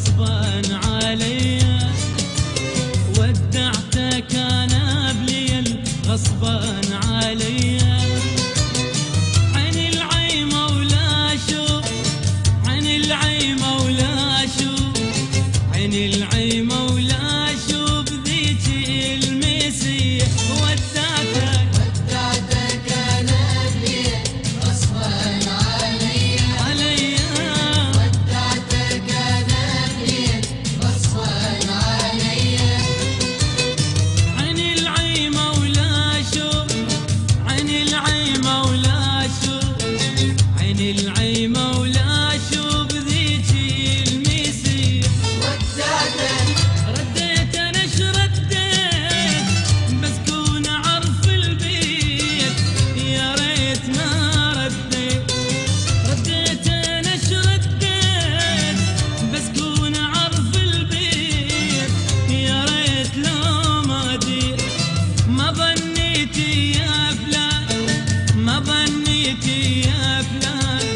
غصبا عليا، ودعتك انا بليل غصبا عليا. عين العيمة ولا شوف، عين العيمة ولا شوف، عين العيمة ولا شوف ذيك المسيح. ودعتك انا بليل غصبا عليا، ودعتك انا بليل غصبا عليا. عين العيمة ولا شوف، عين العيمة ولا شوف، عين العيمة ولا شوف ذيك المسيح. ودعتك رديت انا شرديت بس كون عرف البيت، يا ريت ما رديت. رديت انا شرديت بس كون عرف البيت، يا ريت لو ما ديت. ما ظنيتي يا فلان، ما ظنيتي يا فلان،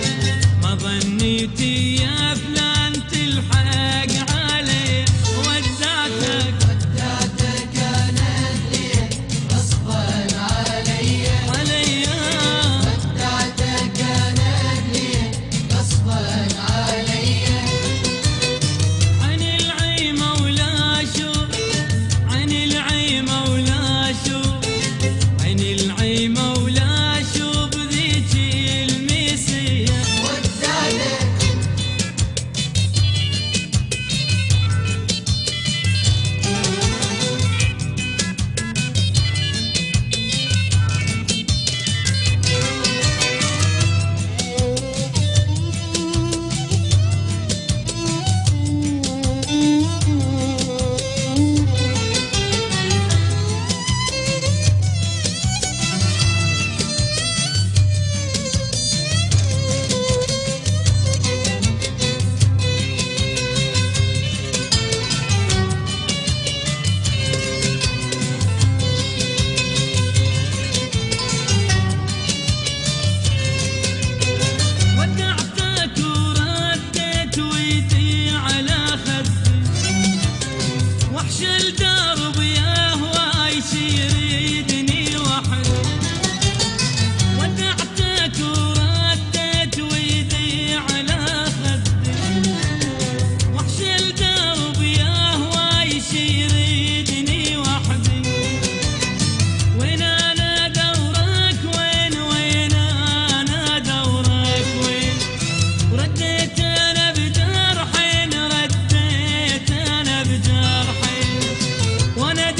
ما ظنيتي يا فلان تلحق علي. ودعتك ودعتك انا بليل غصبا عليا، ودعتك انا بليل غصبا عليا. عين العيمة ولا شوف، عين العيمة ولا شوف، عين العيمة ولا شوف ذيك المسيح. ودعتك ودعتك ورديت ويدي على خدي، وحش الدرب يا هواي يريدني وحدي. ودعتك ورديت ويدي على خدي، وحش الدرب يا هواي يريدني وحدي. وين انا دورك وين، وين انا دورك وين. ورديت انا بجرحين، رديت انا بجرحين، وانا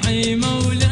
ادعي مولاي